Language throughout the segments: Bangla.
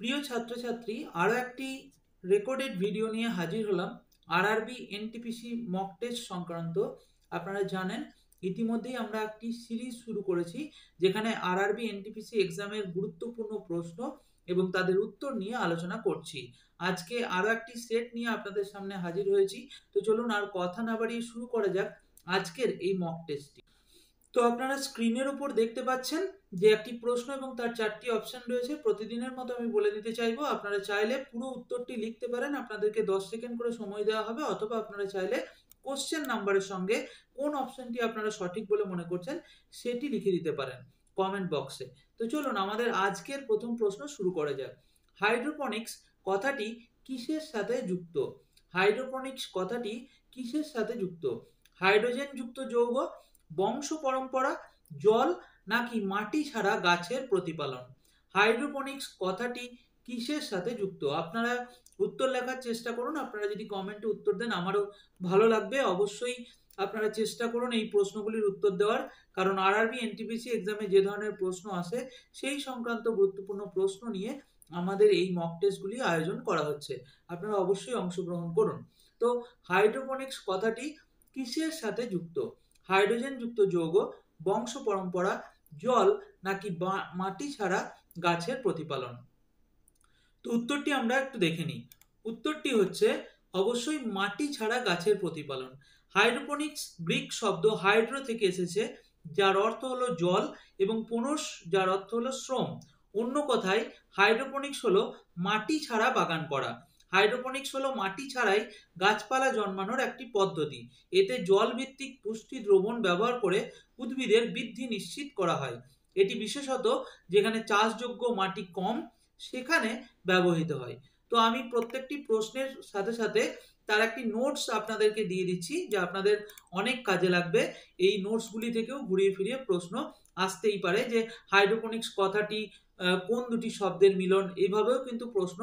প্রিয় ছাত্রছাত্রী, আরও একটি রেকর্ডেড ভিডিও নিয়ে হাজির হলাম আরআরবি এনটিপিসি মক টেস্ট সংক্রান্ত। আপনারা জানেন ইতিমধ্যেই আমরা একটি সিরিজ শুরু করেছি যেখানে আরআরবি এনটিপিসি এক্সামের গুরুত্বপূর্ণ প্রশ্ন এবং তাদের উত্তর নিয়ে আলোচনা করছি। আজকে আরও একটি সেট নিয়ে আপনাদের সামনে হাজির হয়েছি। তো চলুন আর কথা না বাড়িয়ে শুরু করা যাক আজকের এই মক টেস্টটি। তো আপনারা স্ক্রিনের উপর দেখতে পাচ্ছেন যে একটি প্রশ্ন এবং তার 4টি অপশন রয়েছে। প্রতিদিনের মতো আমি বলে দিতে চাইবো, আপনারা চাইলে পুরো উত্তরটি লিখতে পারেন, আপনাদেরকে 10 সেকেন্ড করে সময় দেওয়া হবে, অথবা আপনারা চাইলে কোশ্চেন নাম্বারের সঙ্গে কোন অপশনটি আপনারা সঠিক বলে মনে করছেন সেটি লিখে দিতে পারেন কমেন্ট বক্সে। তো চলুন আমাদের আজকের প্রথম প্রশ্ন শুরু করা যাক। হাইড্রোপনিক্স কথাটি কিসের সাথে যুক্ত? হাইড্রোপনিক্স কথাটি কিসের সাথে যুক্ত? হাইড্রোজেন যুক্ত যৌগ, বংশ পরম্পরা, জল নাকি মাটি ছাড়া গাছের প্রতিপালন? হাইড্রোপনিক্স কথাটি কিসের সাথে যুক্ত? আপনারা উত্তর লেখার চেষ্টা করুন। আপনারা যদি কমেন্টে উত্তর দেন আমারও ভালো লাগবে। অবশ্যই আপনারা চেষ্টা করুন এই প্রশ্নগুলির উত্তর দেওয়ার, কারণ আরআরবি এনটিপিসি এক্সামে যে ধরনের প্রশ্ন আসে সেই সংক্রান্ত গুরুত্বপূর্ণ প্রশ্ন নিয়ে আমাদের এই মক টেস্টগুলি আয়োজন করা হচ্ছে। আপনারা অবশ্যই অংশগ্রহণ করুন। তো হাইড্রোপনিক্স কথাটি কিসের সাথে যুক্ত? হাইড্রোজেন যুক্ত যৌগ, বংশ পরম্পরা, জল নাকি মাটি ছাড়া গাছের প্রতিপালন? তো উত্তরটি আমরা একটু দেখে নিই। উত্তরটি হচ্ছে অবশ্যই মাটি ছাড়া গাছের প্রতিপালন। হাইড্রোপনিক্স গ্রিক শব্দ হাইড্রো থেকে এসেছে, যার অর্থ হলো জল, এবং পোনস, যার অর্থ হলো শ্রম। অন্য কথায় হাইড্রোপনিক্স হলো মাটি ছাড়া বাগান করা। হাইড্রোপনিক্স হলো মাটি ছাড়াই গাছপালা জন্মানোর একটি পদ্ধতি। এতে জল ভিত্তিক পুষ্টি দ্রবণ ব্যবহার করে উদ্ভিদের বৃদ্ধি নিশ্চিত করা হয়। এটি বিশেষত যেখানে চাষযোগ্য মাটি কম সেখানে ব্যবহৃত হয়। তো আমি প্রত্যেকটি প্রশ্নের সাথে সাথে তার একটি নোটস আপনাদেরকে দিয়ে দিচ্ছি, যা আপনাদের অনেক কাজে লাগবে। এই নোটসগুলি থেকেও ঘুরিয়ে ফিরিয়ে প্রশ্ন আসতেই পারে যে হাইড্রোপনিক্স কথাটি কোন দুটি শব্দের মিলন, এভাবেও কিন্তু প্রশ্ন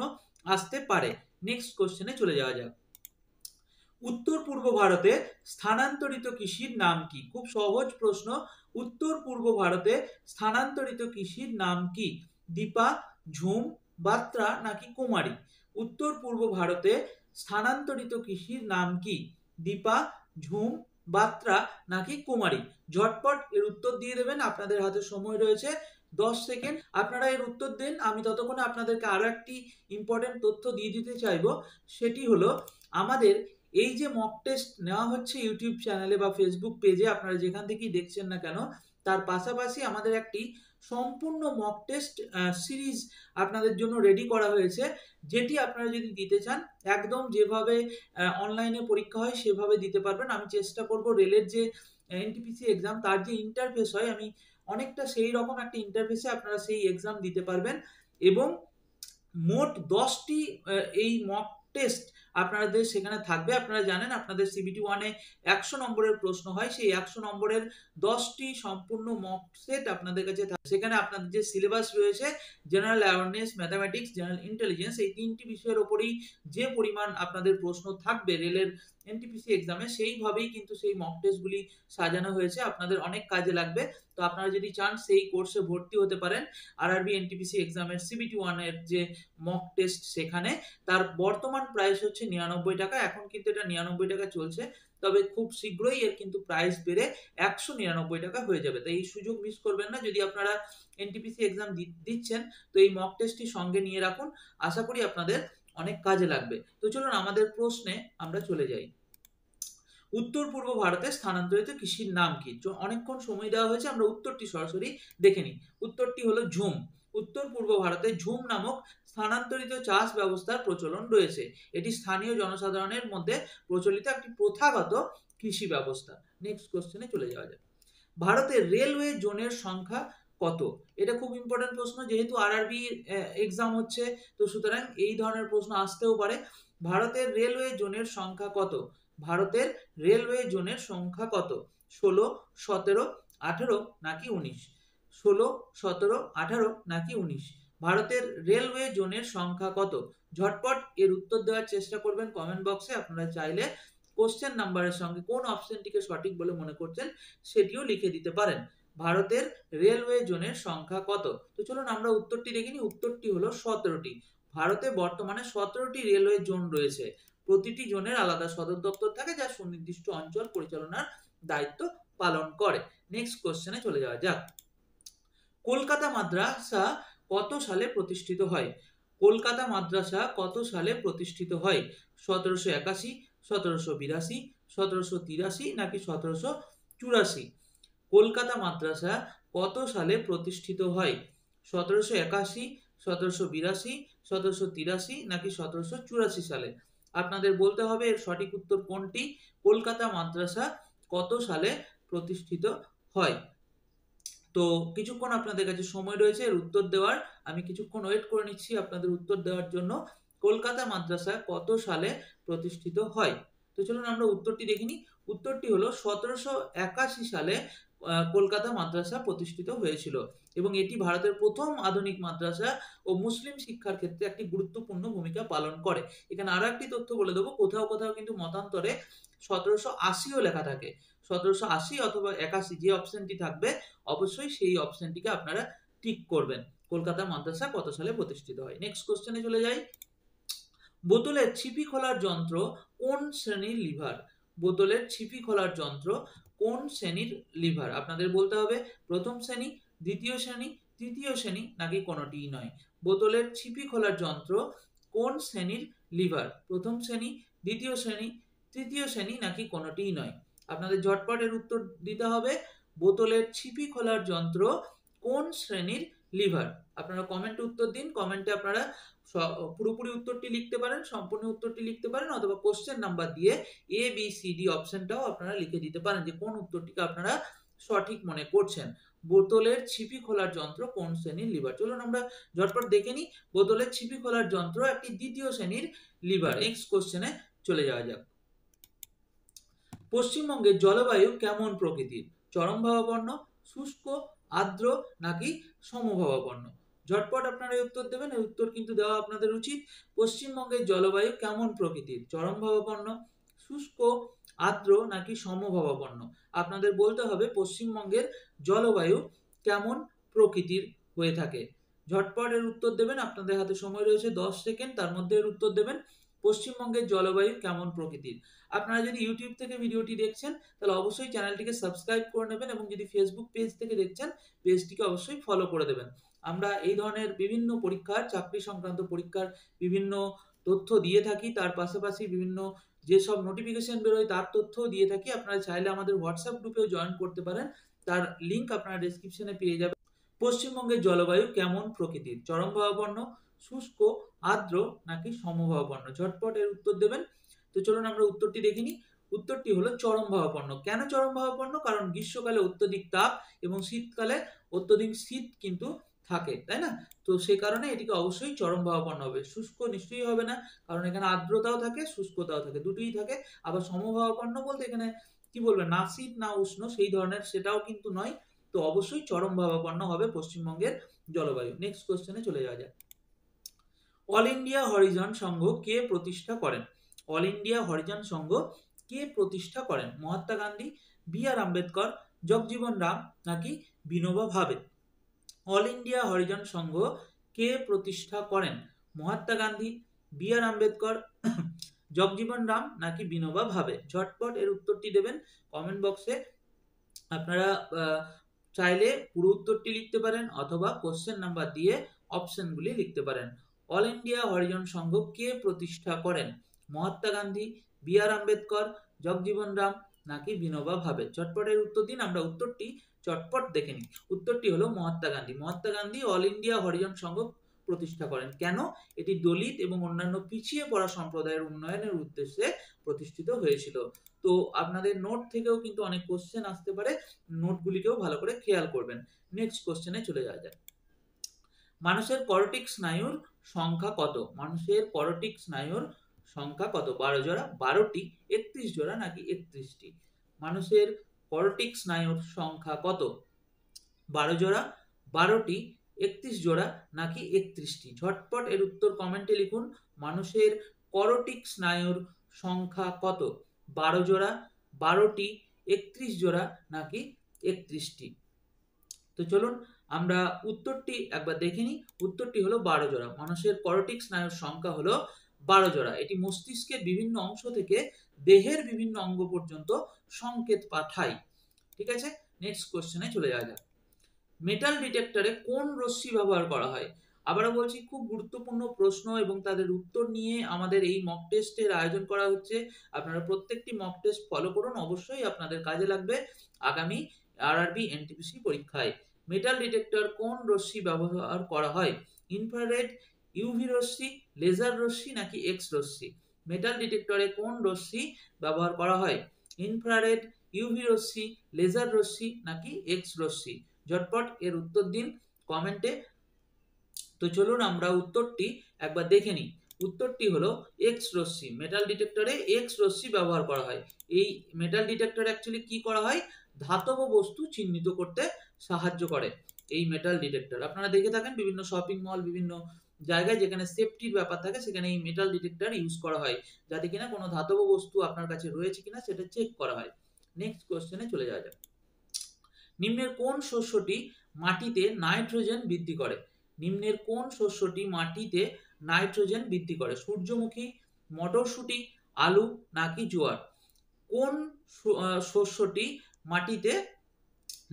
আসতে পারে। নেক্সট কোশ্চেনে চলে যাওয়া যাক। উত্তর পূর্ব ভারতে স্থানান্তরিত কৃষির নাম কি? খুব সহজ প্রশ্ন। উত্তর পূর্ব ভারতে স্থানান্তরিত কৃষির নাম কি? দীপা, ঝুম, বাত্রা নাকি কুমারী? উত্তর পূর্ব ভারতে স্থানান্তরিত কৃষির নাম কি? দীপা, ঝুম, বাত্রা নাকি কুমারী? ঝটপট এর উত্তর দিয়ে দেবেন, আপনাদের হাতে সময় রয়েছে 10 সেকেন্ড। আপনারা এর উত্তর দিন। আমি ততক্ষণে আপনাদেরকে আরো একটি ইম্পর্টেন্ট তথ্য দিয়ে দিতে চাইবো। সেটি হলো আমাদের এই যে মক টেস্ট নেওয়া হচ্ছে ইউটিউব চ্যানেলে বা ফেসবুক পেজে, আপনারা যেখান থেকেই দেখছেন না কেন, তার পাশাপাশি আমাদের একটি সম্পূর্ণ মক টেস্ট সিরিজ আপনাদের জন্য রেডি করা হয়েছে, যেটি আপনারা যদি দিতে চান একদম যেভাবে অনলাইনে পরীক্ষা হয় সেভাবে দিতে পারবেন। আমি চেষ্টা করব রেলের যে এনটিপিসি এক্সাম তার যে ইন্টারফেস হয়, আমি অনেকটা সেই রকম একটা ইন্টারফেসে আপনারা সেই এক্সাম দিতে পারবেন। এবং মোট 10টি এই মক টেস্ট আপনাদের সেখানে থাকবে। আপনারা জানেন আপনাদের সিবিটি 1-এ 100 নম্বরের প্রশ্ন হয়, সেই 100 নম্বরের 10টি সম্পূর্ণ মক সেট আপনাদের কাছে থাকবে। সেখানে আপনাদের যে সিলেবাস রয়েছে, general awareness, mathematics, general intelligence, এই 3টি বিষয়ের ওপরেই যে পরিমাণ আপনাদের প্রশ্ন থাকবে রেলের এনটিপিসি এক্সামে, সেইভাবেই কিন্তু সেই মক টেস্টগুলি সাজানো হয়েছে। আপনাদের অনেক কাজে লাগবে। তো আপনারা যদি চান সেই কোর্সে ভর্তি হতে পারেন। আরআরবি এনটিপিসি এক্সামের সিবিটি 1-এর যে মক টেস্ট, সেখানে তার বর্তমান প্রাইস হচ্ছে 99 টাকা। এখন কিন্তু এটা 99 টাকা চলছে, তবে খুব শীঘ্রই এর কিন্তু প্রাইস বেড়ে 199 টাকা হয়ে যাবে। তাই এই সুযোগ মিস করবেন না। যদি আপনারা এনটিপিসি এক্সাম দিচ্ছেন তো এই মক টেস্টটি সঙ্গে নিয়ে রাখুন, আশা করি আপনাদের অনেক কাজে লাগবে। তো চলুন আমাদের প্রশ্নে আমরা চলে যাই। উত্তর পূর্ব ভারতে স্থানান্তরিত কৃষির নাম কি? অনেকক্ষণ সময় দেওয়া হয়েছে, আমরা উত্তরটি সরাসরি দেখে নিই। উত্তরটি হলো ঝুম। উত্তর পূর্ব ভারতে ঝুম নামক স্থানান্তরিত চাষ ব্যবস্থার প্রচলন রয়েছে। এটি স্থানীয় জনসাধারণের মধ্যে প্রচলিত একটি প্রথাগত কৃষি ব্যবস্থা। নেক্সট কোশ্চেনে চলে যাওয়া যাক। ভারতের রেলওয়ে জোনের সংখ্যা কত? এটা খুব ইম্পর্টেন্ট প্রশ্ন, যেহেতু আরআরবি এক্সাম হচ্ছে, তো সুতরাং এই ধরনের প্রশ্ন আসতেও পারে। ভারতের রেলওয়ে জোনের সংখ্যা কত? ভারতের রেলওয়ে জোনের সংখ্যা কত? 16, 17, 18 নাকি 19? 16, 17, 18 নাকি 19? ভারতের রেলওয়ে জোনের সংখ্যা কত? ঝটপট এর উত্তর দেওয়ার চেষ্টা করবেন কমেন্ট বক্সে। আপনারা চাইলে কোশ্চেন নাম্বারের সঙ্গে কোন অপশনটিকে সঠিক বলে মনে করছেন সেটিও লিখে দিতে পারেন। ভারতের রেলওয়ে জোনের সংখ্যা কত? তো চলুন আমরা উত্তরটি দেখে নিই। উত্তরটি হলো 17টি। ভারতে বর্তমানে 17টি রেলওয়ে জোন রয়েছে। প্রতিটি জোনের আলাদা সদর দপ্তর থাকে যা সুনির্দিষ্ট অঞ্চল পরিচালনার দায়িত্ব পালন করে। নেক্সট কোশ্চেনে চলে যাওয়া যাক। কলকাতা মাদ্রাসা কত সালে প্রতিষ্ঠিত হয়? কলকাতা মাদ্রাসা কত সালে প্রতিষ্ঠিত হয়? 1781, 1782, 1783 নাকি 1784? কলকাতা মাদ্রাসা কত সালে প্রতিষ্ঠিত হয়? 1781, 1782, 1783 নাকি 1784 সালে? আপনাদের বলতে হবে এর সঠিক উত্তর কোনটি। কলকাতা মাদ্রাসা কত সালে প্রতিষ্ঠিত হয়? তো কিছুক্ষণ আপনাদের কাছে সময় রয়েছে এর উত্তর দেওয়ার। আমি কিছুক্ষণ ওয়েট করে নিচ্ছি আপনাদের উত্তর দেওয়ার জন্য। কলকাতা মাদ্রাসা কত সালে প্রতিষ্ঠিত হয়? তো চলুন আমরা উত্তরটি দেখে নিই। উত্তরটি হলো 1781 সালে কলকাতা মাদ্রাসা প্রতিষ্ঠিত হয়েছিল এবং এটি ভারতের প্রথম আধুনিক মাদ্রাসা ও মুসলিম শিক্ষার ক্ষেত্রে একটি গুরুত্বপূর্ণ ভূমিকা পালন করে। এখানে আরো একটি তথ্য বলে দেবো, কোথাও কোথাও কিন্তু মতান্তরে 1780ও লেখা থাকে। 1780 অথবা 81 যে অপশনটি থাকবে অবশ্যই সেই অপশনটিকে আপনারা টিক করবেন। কলকাতা মাদ্রাসা কত সালে প্রতিষ্ঠিত হয়? নেক্সট কোশ্চেনে চলে যাই। বোতলের ছিপি খোলার যন্ত্র কোন শ্রেণীর লিভার? বোতলের ছিপি খোলার যন্ত্র কোন শ্রেণীর লিভার? আপনাদের বলতে হবে প্রথম শ্রেণী, দ্বিতীয় শ্রেণী, তৃতীয় শ্রেণী নাকি কোনোটিই নয়। বোতলের ছিপি খোলার যন্ত্র কোন শ্রেণীর লিভার? প্রথম শ্রেণী, দ্বিতীয় শ্রেণী, তৃতীয় শ্রেণী নাকি কোনোটিই নয়? আপনাদের ঝটপট এর উত্তর দিতে হবে। বোতলের ছিপি খোলার যন্ত্র কোন শ্রেণীর লিভার? আপনারা কমেন্টে উত্তর দিন। কমেন্টে আপনারা পুরোপুরি উত্তরটি লিখতে পারেন, সম্পূর্ণ উত্তরটি লিখতে পারেন, অথবা কোশ্চেন নাম্বার দিয়ে এ বি সি ডি অপশনটাও আপনারা লিখে দিতে পারেন যে কোন উত্তরটিকে আপনারা সঠিক মনে করছেন। বোতলের ছিপি খোলার যন্ত্র কোন শ্রেণীর লিভার? চলুন আমরা ঝটপট দেখে নিই। বোতলের ছিপি খোলার যন্ত্র একটি দ্বিতীয় শ্রেণীর লিভার। নেক্সট কোশ্চেনে চলে যাওয়া যাক। পশ্চিমবঙ্গের জলবায়ু কেমন প্রকৃতির? চরমভাবাপন্ন, শুষ্ক, আর্দ্র নাকি সমভাবাপন্ন? ঝটপট আপনারা এই উত্তর দেবেন। এই উত্তর কিন্তু দেওয়া আপনাদের উচিত। পশ্চিমবঙ্গের জলবায়ু কেমন প্রকৃতির? চরমভাবাপন্ন, শুষ্ক, আর্দ্র নাকি সমভাবাপন্ন? আপনাদের বলতে হবে পশ্চিমবঙ্গের জলবায়ু কেমন প্রকৃতির হয়ে থাকে। ঝটপট এর উত্তর দেবেন। আপনাদের হাতে সময় রয়েছে 10 সেকেন্ড, তার মধ্যে এর উত্তর দেবেন। পশ্চিমবঙ্গের জলবায়ু কেমন প্রকৃতির? আপনারা যদি ইউটিউব থেকে ভিডিওটি দেখছেন তাহলে অবশ্যই চ্যানেলটিকে সাবস্ক্রাইব করে নেবেন এবং যদি ফেসবুক পেজ থেকে দেখছেন পেজটিকে অবশ্যই ফলো করে দেবেন। আমরা এই ধরনের বিভিন্ন পরীক্ষার, চাকরি সংক্রান্ত পরীক্ষার বিভিন্ন তথ্য দিয়ে থাকি, তার পাশাপাশি বিভিন্ন যেসব নোটিফিকেশন বেরোয় তার তথ্যও দিয়ে থাকি। আপনারা চাইলে আমাদের হোয়াটসঅ্যাপ গ্রুপেও জয়েন করতে পারেন, তার লিঙ্ক আপনারা ডেসক্রিপশনে পেয়ে যাবেন। পশ্চিমবঙ্গের জলবায়ু কেমন প্রকৃতির? চরমভাবাপন্ন, শুষ্ক, আর্দ্র নাকি সমভাবাপন্ন? ঝটপট এর উত্তর দেবেন। তো চলুন আমরা উত্তরটি দেখে নিই। উত্তরটি হলো চরমভাবাপন্ন। কেন চরমভাবাপন্ন? কারণ গ্রীষ্মকালে অত্যধিক তাপ এবং শীতকালে অত্যধিক শীত কিন্তু থাকে, তাই না? তো সেই কারণে এটিকে অবশ্যই চরমভাবাপন্ন হবে। শুষ্ক নিশ্চয়ই হবে না, কারণ এখানে আর্দ্রতাও থাকে, শুষ্কতাও থাকে, দুটোই থাকে। আবার সমভাবাপন্ন বলতে এখানে কি বলবে, না শীত না উষ্ণ সেই ধরনের, সেটাও কিন্তু নয়। তো অবশ্যই চরমভাবাপন্ন হবে পশ্চিমবঙ্গের জলবায়ু। নেক্সট কোশ্চেনে চলে যাওয়া যাক। অল ইন্ডিয়া হরিজন সংঘ কে প্রতিষ্ঠা করেন? অল ইন্ডিয়া হরিজন সংঘ কে প্রতিষ্ঠা করেন? মহাত্মা গান্ধী, বি আর আম্বেদকর, জগজীবন রাম নাকি বিনোবা ভাবে? অল ইন্ডিয়া হরিজন সংঘ কে প্রতিষ্ঠা করেন? মহাত্মা গান্ধী, বি আর আম্বেদকর, জগজীবন রাম নাকি বিনোবা ভাবে? ঝটপট এর উত্তরটি দেবেন কমেন্ট বক্সে। আপনারা চাইলে পুরো উত্তরটি লিখতে পারেন অথবা কোশ্চেন নাম্বার দিয়ে অপশনগুলি লিখতে পারেন। অল ইন্ডিয়া হরিজন সংঘ কে প্রতিষ্ঠা করেন? মহাত্মা গান্ধী, বি আর আম্বেদকর, জগজীবন রাম নাকি বিনোবা ভাবে? চটপট এর উত্তর দিন। আমরা উত্তরটি চটপট দেখে নিই। উত্তরটি হলো মহাত্মা গান্ধী। মহাত্মা গান্ধী অল ইন্ডিয়া হরিজন সংঘ প্রতিষ্ঠা করেন। কেন? এটি দলিত এবং অন্যান্য পিছিয়ে পড়া সম্প্রদায়ের উন্নয়নের উদ্দেশ্যে প্রতিষ্ঠিত হয়েছিল। তো আপনাদের নোট থেকেও কিন্তু অনেক কোশ্চেন আসতে পারে, নোটগুলিকেও ভালো করে খেয়াল করবেন। নেক্সট কোশ্চেনে চলে যাওয়া যাক। মানুষের করটিক স্নায়ুর সংখ্যা কত? মানুষের করটিক স্নায়ুর সংখ্যা কত? 12 জোড়া, 12টি, 31 জোড়া নাকি 31টি? মানুষের করটিক স্নায়ুর সংখ্যা কত? 12 জোড়া, 12টি, 31 জোড়া নাকি 31টি? ঝটপট এর উত্তর কমেন্টে লিখুন। মানুষের করটিক স্নায়ুর সংখ্যা কত? 12 জোড়া, 12টি, 31 জোড়া নাকি 31টি? তো চলুন আমরা উত্তরটি একবার দেখে নিই। উত্তরটি হলো 12 জোড়া। মানুষের করোটিক স্নায়ুর সংখ্যা হলো 12 জোড়া। এটি মস্তিষ্কের বিভিন্ন অংশ থেকে দেহের বিভিন্ন অঙ্গ পর্যন্ত সংকেত পাঠায়। ঠিক আছে, নেক্সট কোশ্চেনে চলে যাওয়া যাক। মেটাল ডিটেক্টরে কোন রশ্মি ব্যবহার করা হয়? আবারও বলছি, খুব গুরুত্বপূর্ণ প্রশ্ন এবং তাদের উত্তর নিয়ে আমাদের এই মক টেস্টের আয়োজন করা হচ্ছে। আপনারা প্রত্যেকটি মক টেস্ট ফলো করুন, অবশ্যই আপনাদের কাজে লাগবে আগামী আরআরবি এনটিপিসি পরীক্ষায়। মেটাল ডিটেক্টর কোন রশ্মি ব্যবহার করা হয়? ইনফ্রারেড, ইউভি রশ্মি, লেজার রশ্মি নাকি এক্স রশ্মি? মেটাল ডিটেক্টরে কোন রশ্মি ব্যবহার করা হয়? ইনফ্রারেড, ইউভি রশ্মি, লেজার রশ্মি নাকি এক্স রশ্মি? ঝটপট এর উত্তর দিন কমেন্টে। তো চলুন আমরা উত্তরটি একবার দেখে নিই। উত্তরটি হলো এক্স রশ্মি। মেটাল ডিটেক্টরে এক্স রশ্মি ব্যবহার করা হয়। এই মেটাল ডিটেক্টর অ্যাকচুয়ালি কি করা হয়? ধাতব বস্তু চিহ্নিত করতে সাহায্য করে এই মেটাল ডিটেক্টর। আপনারা দেখে থাকেন বিভিন্ন শপিং মল, বিভিন্ন জায়গায় যেখানে সেফটির ব্যাপার থাকে সেখানে এই মেটাল ডিটেক্টর ইউজ করা হয়, যাতে কিনা কোনো ধাতব বস্তু আপনার কাছে রয়েছে কিনা সেটা চেক করা হয়। নেক্সট কোশ্চেনে চলে যাওয়া যাক। নিম্নের কোন শস্যটি মাটিতে নাইট্রোজেন বৃদ্ধি করে? নিম্নের কোন শস্যটি মাটিতে নাইট্রোজেন বৃদ্ধি করে? সূর্যমুখী, মটরশুঁটি, আলু নাকি জোয়ার? কোন শস্যটি মাটিতে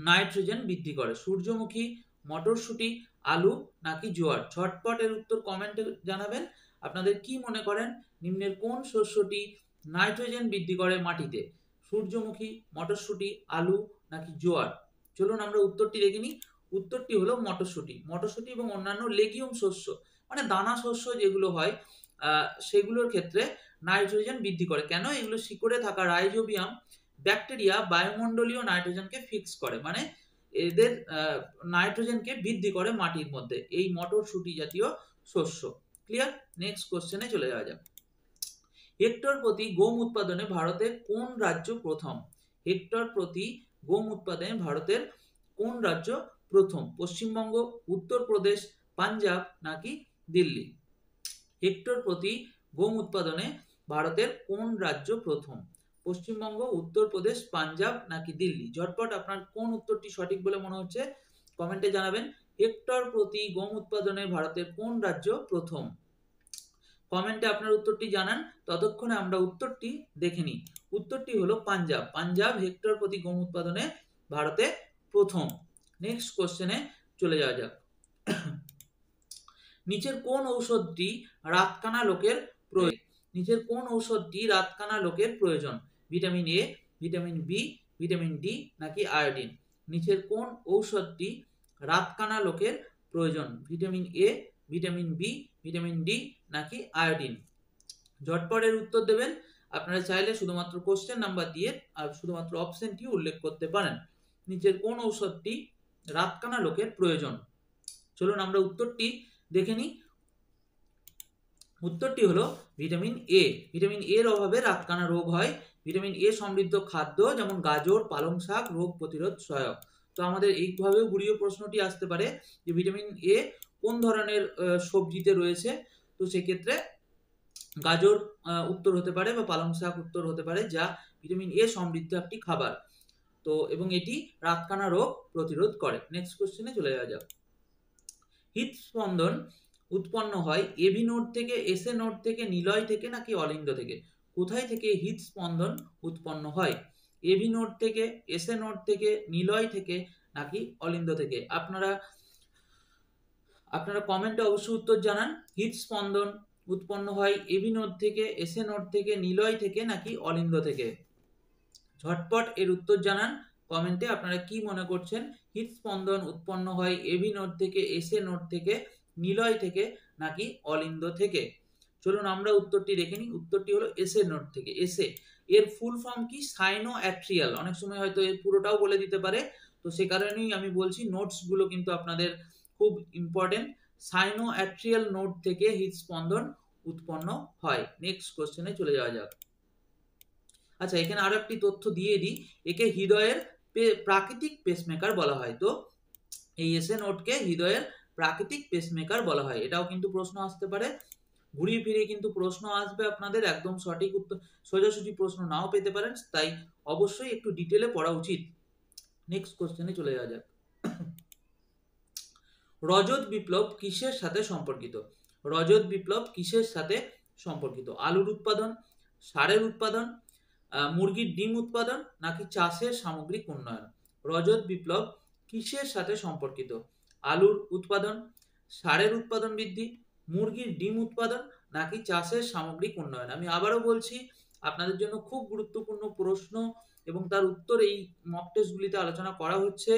নাইট্রোজেন বৃদ্ধি করে? সূর্যমুখী, মটরশুঁটি, আলু নাকি জোয়ার? ঝটপট এর উত্তর কমেন্টে জানাবেন। আপনাদের কি মনে করেন নিম্নের কোন শস্যটি নাইট্রোজেন বৃদ্ধি করে মাটিতে? সূর্যমুখী, মটরশুঁটি, আলু নাকি জোয়ার? চলুন আমরা উত্তরটি দেখে নিই। উত্তরটি হলো মটরশুঁটি। মটরশুঁটি এবং অন্যান্য লেগিউম শস্য, মানে দানা শস্য যেগুলো হয় সেগুলোর ক্ষেত্রে নাইট্রোজেন বৃদ্ধি করে। কেন? এগুলো শিকড়ে থাকা রাইজোবিয়াম ব্যাকটেরিয়া বায়ুমণ্ডলীয় নাইট্রোজেনকে ফিক্স করে, মানে এদের নাইট্রোজেনকে বৃদ্ধি করে মাটির মধ্যে, এই মটরশুঁটি জাতীয় শস্য। ক্লিয়ার? নেক্সট কোশ্চেনে চলে যাওয়া যাক। হেক্টর প্রতি গম উৎপাদনে ভারতের কোন রাজ্য প্রথম? হেক্টর প্রতি গম উৎপাদনে ভারতের কোন রাজ্য প্রথম? পশ্চিমবঙ্গ, উত্তরপ্রদেশ, পাঞ্জাব নাকি দিল্লি? হেক্টর প্রতি গম উৎপাদনে ভারতের কোন রাজ্য প্রথম? পশ্চিমবঙ্গ, উত্তরপ্রদেশ, পাঞ্জাব নাকি দিল্লি? ঝটপট আপনার কোন উত্তরটি সঠিক বলে মনে হচ্ছে কমেন্টে জানাবেন। হেক্টর প্রতি গম উৎপাদনে ভারতের কোন রাজ্য প্রথম? কমেন্টে আপনার উত্তরটি জানান, ততক্ষণে আমরা উত্তরটি দেখে নিই। উত্তরটি হলো পাঞ্জাব। পাঞ্জাব হেক্টর প্রতি গম উৎপাদনে ভারতে প্রথম। নেক্সট কোশ্চেনে চলে যাওয়া যাক। নিচের কোন ঔষধটি রাতকানা লোকের প্রয়োজন? নিচের কোন ঔষধটি রাতকানা লোকের প্রয়োজন? Vitamin A, vitamin B, vitamin D নাকি আয়োডিন? নিচের কোন ঔষধটি রাতকানা লোকের প্রয়োজন? Vitamin A, vitamin B, vitamin D নাকি আয়োডিন? ঝটপটের উত্তর দেবেন। আপনারা চাইলে শুধুমাত্র কোশ্চেন নাম্বার দিয়ে আর শুধুমাত্র অপশনটি উল্লেখ করতে পারেন। নিচের কোন ঔষধটি রাতকানা লোকের প্রয়োজন? চলুন আমরা উত্তরটি দেখে নিই। উত্তরটি হলো ভিটামিন এ। ভিটামিন এর অভাবে রাতকানা রোগ হয়। ভিটামিন এ সমৃদ্ধ খাদ্য যেমন গাজর, পালং শাক রোগ প্রতিরোধ সহায়ক। তো আমাদের এইভাবেও গুড়িয়ে প্রশ্নটি আসতে পারে যে ভিটামিন এ কোন ধরনের সবজিতে রয়েছে। তো সেক্ষেত্রে গাজর উত্তর হতে পারে বা পালং শাক উত্তর হতে পারে, যা ভিটামিন এ সমৃদ্ধ একটি খাবার। তো এবং এটি রাতকানা রোগ প্রতিরোধ করে। নেক্সট কোশ্চেনে চলে যাওয়া যাক। হৃদস্পন্দন উৎপন্ন হয় এবি নোড থেকে, এসএ নোড থেকে, নিলয় থেকে নাকি অলিন্দ থেকে? কোথায় থেকে হৃদস্পন্দন উৎপন্ন হয়? এবি নোড থেকে, এসএ নোড থেকে, নিলয় থেকে নাকি অলিন্দ থেকে? আপনারা কমেন্টে অবশ্যই উত্তর জানান। হৃদস্পন্দন উৎপন্ন হয় এবি নোড থেকে, এসএ নোড থেকে, নিলয় থেকে নাকি অলিন্দ থেকে? ঝটপট এর উত্তর জানান কমেন্টে। আপনারা কি মনে করছেন হৃদস্পন্দন উৎপন্ন হয় এবি নোড থেকে, এসএ নোড থেকে, নিলয় থেকে নাকি অলিন্দ থেকে? চলুন আমরা উত্তরটি দেখে নিই। উত্তরটি হলো এসএ নোড থেকে। এসএ এর ফুল ফর্ম কি? সাইনোঅ্যাট্রিয়াল। অনেক সময় হয়তো এর পুরোটাও বলে দিতে পারে, তো সে কারণেই আমি বলছি নোটস গুলো কিন্তু আপনাদের খুব ইম্পর্টেন্ট। সাইনোঅ্যাট্রিয়াল নোড থেকে হৃদস্পন্দন উৎপন্ন হয়। নেক্সট কোশ্চেনে চলে যাওয়া যাক। আচ্ছা, এখানে আরো একটি তথ্য দিয়ে দিই। একে হৃদয়ের প্রাকৃতিক পেসমেকার বলা হয়। তো এই এসএ নোডকে হৃদয়ের প্রাকৃতিক পেসমেকার বলা হয়। এটাও কিন্তু প্রশ্ন আসতে পারে, ঘুরিয়ে ফিরিয়ে কিন্তু প্রশ্ন আসবে আপনাদের। একদম সঠিক উত্তর সোজাসুজি প্রশ্ন নাও পেতে পারেন, তাই অবশ্যই একটু ডিটেলে পড়া উচিত। নেক্সট কোশ্চেনে চলে যাওয়া যাক। রজত বিপ্লব কিসের সাথে সম্পর্কিত? রজত বিপ্লব কিসের সাথে সম্পর্কিত? আলুর উৎপাদন, সারের উৎপাদন, মুরগির ডিম উৎপাদন নাকি চাষের সামগ্রিক উন্নয়ন? রজত বিপ্লব কিসের সাথে সম্পর্কিত? আলুর উৎপাদন, সারের উৎপাদন বৃদ্ধি, মুরগির ডিম উৎপাদন নাকি চাষের সামগ্রিক উন্নয়ন? আমি আবারও বলছি, আপনাদের জন্য খুব গুরুত্বপূর্ণ প্রশ্ন এবং তার উত্তর এই মক টেস্টগুলিতে আলোচনা করা হচ্ছে।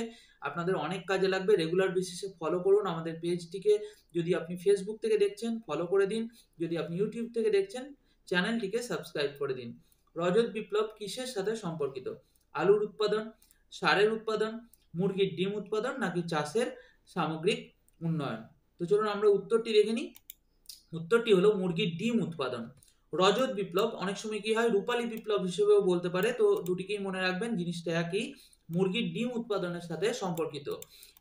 আপনাদের অনেক কাজে লাগবে। রেগুলার বেসিসে ফলো করুন আমাদের পেজটিকে। যদি আপনি ফেসবুক থেকে দেখছেন ফলো করে দিন, যদি আপনি ইউটিউব থেকে দেখছেন চ্যানেলটিকে সাবস্ক্রাইব করে দিন। রজত বিপ্লব কিসের সাথে সম্পর্কিত? আলুর উৎপাদন, সারের উৎপাদন, মুরগির ডিম উৎপাদন নাকি চাষের সামগ্রিক উন্নয়ন? তো চলুন আমরা উত্তরটি দেখে নিই। উত্তরটি হলো মুরগির ডিম উৎপাদন। রজত বিপ্লব অনেক সময় কি হয় রূপালী বিপ্লব হিসেবেও বলতে পারে, তো দুটিকেই মনে রাখবেন, জিনিসটা একই, মুরগির ডিম উৎপাদনের সাথে সম্পর্কিত।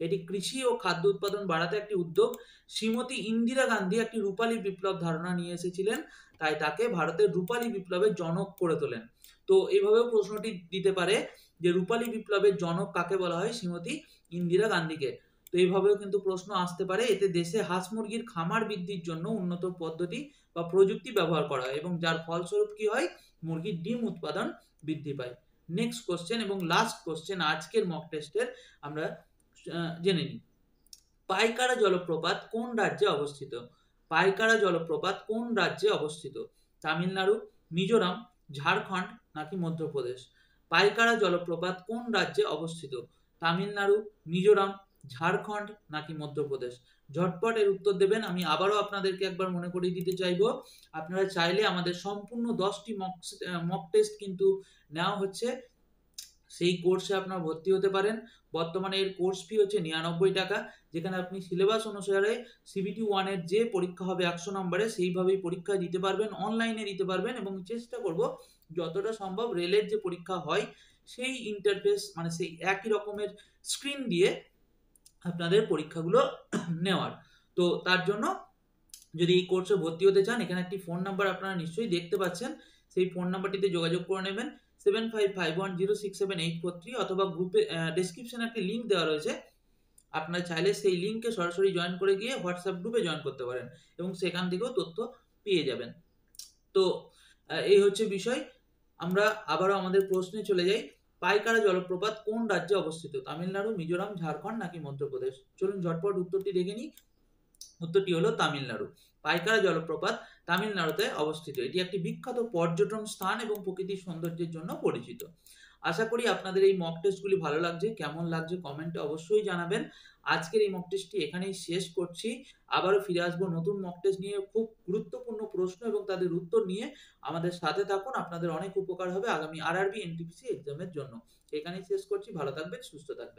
এটি কৃষি ও খাদ্য উৎপাদন বাড়াতে একটি উদ্যোগ। শ্রীমতী ইন্দিরা গান্ধী একটি রূপালী বিপ্লব ধারণা নিয়ে এসেছিলেন, তাই তাকে ভারতের রূপালী বিপ্লবের জনক করে তোলেন। তো এইভাবেও প্রশ্নটি দিতে পারে যে রূপালী বিপ্লবের জনক কাকে বলা হয়? শ্রীমতী ইন্দিরা গান্ধীকে। তো এইভাবেও কিন্তু প্রশ্ন আসতে পারে। এতে দেশে হাঁস মুরগির খামার বৃদ্ধির জন্য উন্নত পদ্ধতি বা প্রযুক্তি ব্যবহার করা হয় এবং যার ফলস্বরূপ কি হয়? মুরগির ডিম উৎপাদন বৃদ্ধি পায়। নেক্সট কোশ্চেন এবং লাস্ট কোশ্চেন আজকের মক টেস্টের আমরা জেনে নিই। পাইকারা জলপ্রপাত কোন রাজ্যে অবস্থিত? পাইকারা জলপ্রপাত কোন রাজ্যে অবস্থিত? তামিলনাড়ু, মিজোরাম, ঝাড়খণ্ড নাকি মধ্যপ্রদেশ? পাইকারা জলপ্রপাত কোন রাজ্যে অবস্থিত? তামিলনাড়ু, মিজোরাম, ঝাড়খণ্ড নাকি মধ্যপ্রদেশ? ঝটপট এর উত্তর দেবেন। আমি আবারও আপনাদেরকে একবার মনে করিয়ে দিতে চাইবো, আপনারা চাইলে আমাদের সম্পূর্ণ 10টি মক টেস্ট কিন্তু নেওয়া হচ্ছে, সেই কোর্সে আপনারা ভর্তি হতে পারেন। বর্তমানে এর কোর্স ফি হচ্ছে 99 টাকা, যেখানে আপনি সিলেবাস অনুসারে CBT 1 এর যে পরীক্ষা হবে 100 নম্বরে সেইভাবেই পরীক্ষা দিতে পারবেন, অনলাইনে দিতে পারবেন এবং চেষ্টা করব যতটা সম্ভব রেলের যে পরীক্ষা হয় সেই ইন্টারফেস মানে সেই একই রকমের স্ক্রিন দিয়ে আপনাদের পরীক্ষাগুলো নেওয়ার। তো তার জন্য যদি এই কোর্সে ভর্তি হতে চান, এখানে একটি ফোন নাম্বার আপনারা নিশ্চয়ই দেখতে পাচ্ছেন, সেই ফোন নাম্বারটিতে যোগাযোগ করে নেবেন 7551067843, অথবা গ্রুপে ডেসক্রিপশনে একটি লিঙ্ক দেওয়া রয়েছে, আপনারা চাইলে সেই লিঙ্কে সরাসরি জয়েন করে গিয়ে হোয়াটসঅ্যাপ গ্রুপে জয়েন করতে পারেন এবং সেখান থেকেও তথ্য পেয়ে যাবেন। তো এই হচ্ছে বিষয়। আমরা আবারও আমাদের প্রশ্নে চলে যাই। পাইকারা জলপ্রপাত কোন রাজ্যে অবস্থিত? তামিলনাড়ু, মিজোরাম, ঝাড়খণ্ড নাকি মধ্যপ্রদেশ? চলুন ঝটপট উত্তরটি দেখে নিই। উত্তরটি হলো তামিলনাড়ু। পাইকারা জলপ্রপাত তামিলনাড়ুতে অবস্থিত। এটি একটি বিখ্যাত পর্যটন স্থান এবং প্রকৃতির সৌন্দর্যের জন্য পরিচিত। আশা করি আপনাদের এই মক টেস্টগুলি ভালো লাগছে। কেমন লাগছে কমেন্টে অবশ্যই জানাবেন। আজকের এই মক টেস্টটি এখানেই শেষ করছি। আবারও ফিরে আসবো নতুন মক টেস্ট নিয়ে, খুব গুরুত্বপূর্ণ প্রশ্ন এবং তাদের উত্তর নিয়ে। আমাদের সাথে থাকুন, আপনাদের অনেক উপকার হবে আগামী RRB NTPC এক্সামের জন্য। এখানেই শেষ করছি। ভালো থাকবেন, সুস্থ থাকবেন।